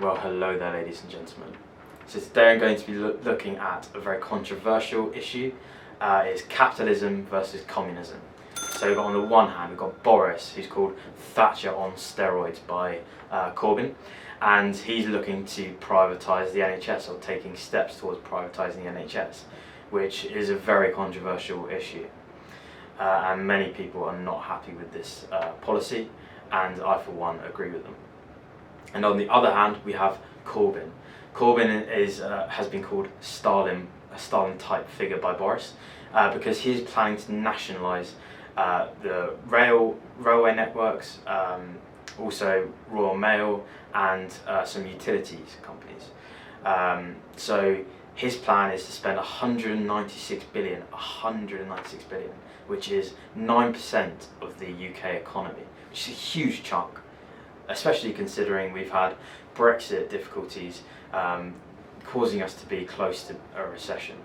Well, hello there, ladies and gentlemen. So today I'm going to be looking at a very controversial issue. It's capitalism versus communism. So we've got, on the one hand, we've got Boris, who's called Thatcher on steroids by Corbyn, and he's looking to privatise the NHS, or taking steps towards privatising the NHS, which is a very controversial issue. And many people are not happy with this policy, and I, for one, agree with them. And on the other hand, we have Corbyn. Corbyn has been called a Stalin-type figure by Boris, because he is planning to nationalise the railway networks, also Royal Mail, and some utilities companies. So his plan is to spend 196 billion, which is 9% of the UK economy, which is a huge chunk, especially considering we've had Brexit difficulties causing us to be close to a recession.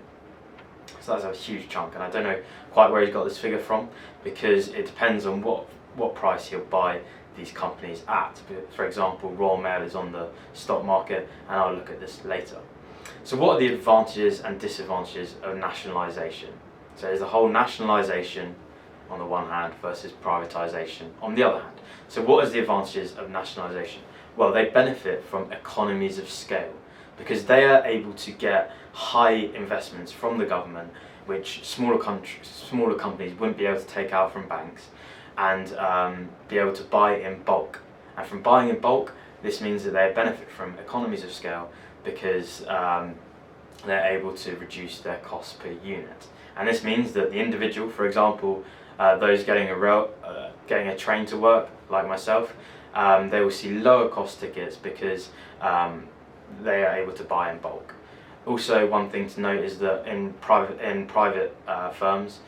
So that's a huge chunk, and I don't know quite where he's got this figure from, because it depends on what price he'll buy these companies at. For example, Royal Mail is on the stock market, and I'll look at this later. So what are the advantages and disadvantages of nationalisation? So there's the whole nationalisation on the one hand versus privatisation on the other hand. So what is the advantages of nationalisation? Well, they benefit from economies of scale, because they are able to get high investments from the government, which smaller companies wouldn't be able to take out from banks, and be able to buy in bulk. And from buying in bulk, this means that they benefit from economies of scale, because they're able to reduce their costs per unit. And this means that the individual, for example, those getting a train to work, like myself, they will see lower cost tickets because they are able to buy in bulk. Also, one thing to note is that in private firms,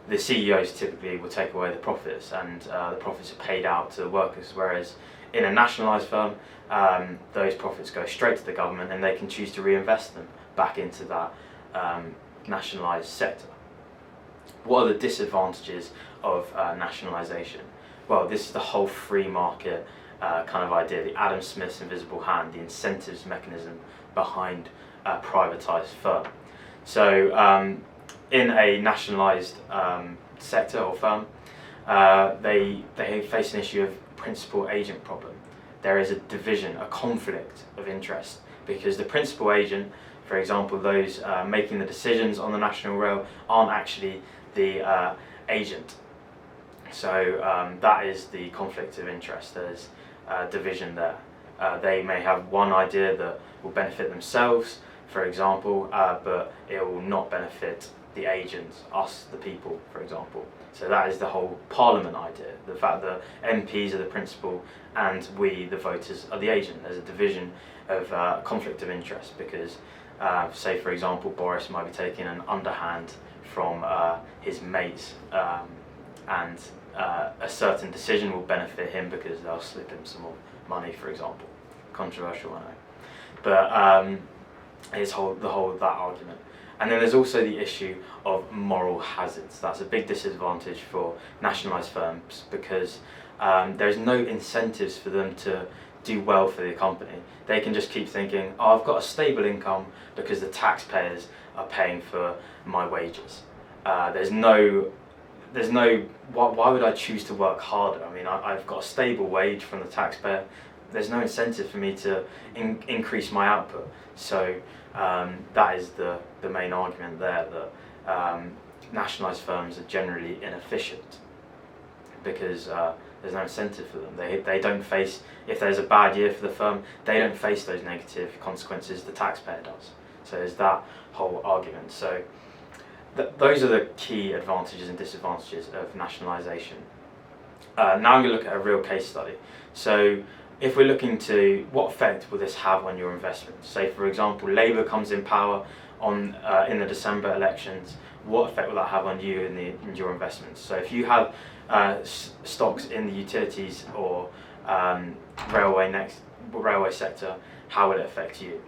the CEOs typically will take away the profits, and the profits are paid out to the workers, whereas in a nationalised firm, those profits go straight to the government, and they can choose to reinvest them back into that nationalised sector. What are the disadvantages of nationalisation? Well, this is the whole free market kind of idea, the Adam Smith's invisible hand, the incentives mechanism behind a privatised firm. So in a nationalised sector or firm, they face an issue of principal-agent problem. There is a division, a conflict of interest, because the principal agent, for example, those making the decisions on the national rail, aren't actually the agent. So that is the conflict of interest. There's division there. They may have one idea that will benefit themselves, for example, but it will not benefit the agents, us, the people, for example. So that is the whole Parliament idea, the fact that MPs are the principal and we, the voters, are the agent. There's a division of conflict of interest, because say, for example, Boris might be taking an underhand from his mates, and a certain decision will benefit him because they'll slip him some more money, for example. Controversial, I know. But it's that argument. And then there's also the issue of moral hazards. That's a big disadvantage for nationalised firms, because there's no incentives for them to do well for the company. They can just keep thinking, oh, I've got a stable income because the taxpayers are paying for my wages. Why would I choose to work harder? I mean, I've got a stable wage from the taxpayer. There's no incentive for me to increase my output. So that is the main argument there, that nationalised firms are generally inefficient, because there's no incentive for them. They don't face, if there's a bad year for the firm, they don't face those negative consequences, the taxpayer does. So there's that whole argument. So those are the key advantages and disadvantages of nationalisation. Now I'm going to look at a real case study. So if we're looking to what effect will this have on your investments? Say, for example, Labour comes in power in the December elections. What effect will that have on you in your investments? So if you have stocks in the utilities or railway sector, how will it affect you?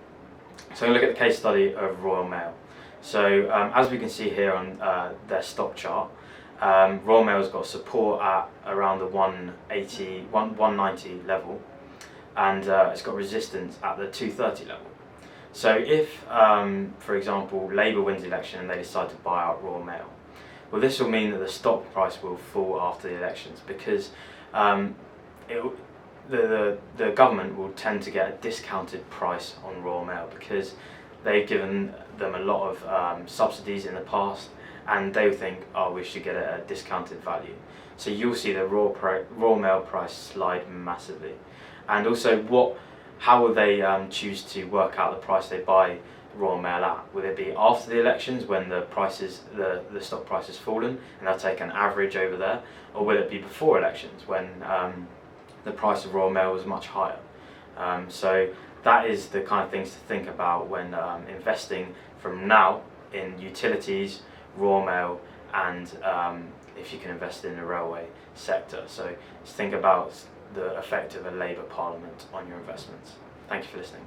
So I'm going to look at the case study of Royal Mail. So as we can see here on their stock chart, Royal Mail's got support at around the 190 level, and it's got resistance at the 230 level. So if, for example, Labour wins the election and they decide to buy out Royal Mail, well, this will mean that the stock price will fall after the elections, because the government will tend to get a discounted price on Royal Mail, because they've given them a lot of subsidies in the past, and they think, oh, we should get it at a discounted value. So you'll see the Royal Mail price slide massively. And also, how will they choose to work out the price they buy Royal Mail at? Will it be after the elections when the stock price has fallen and they'll take an average over there, or will it be before elections when the price of Royal Mail was much higher? So that is the kind of things to think about when investing from now in utilities, Royal Mail, and if you can invest in the railway sector. So just think about the effect of a Labour Parliament on your investments. Thank you for listening.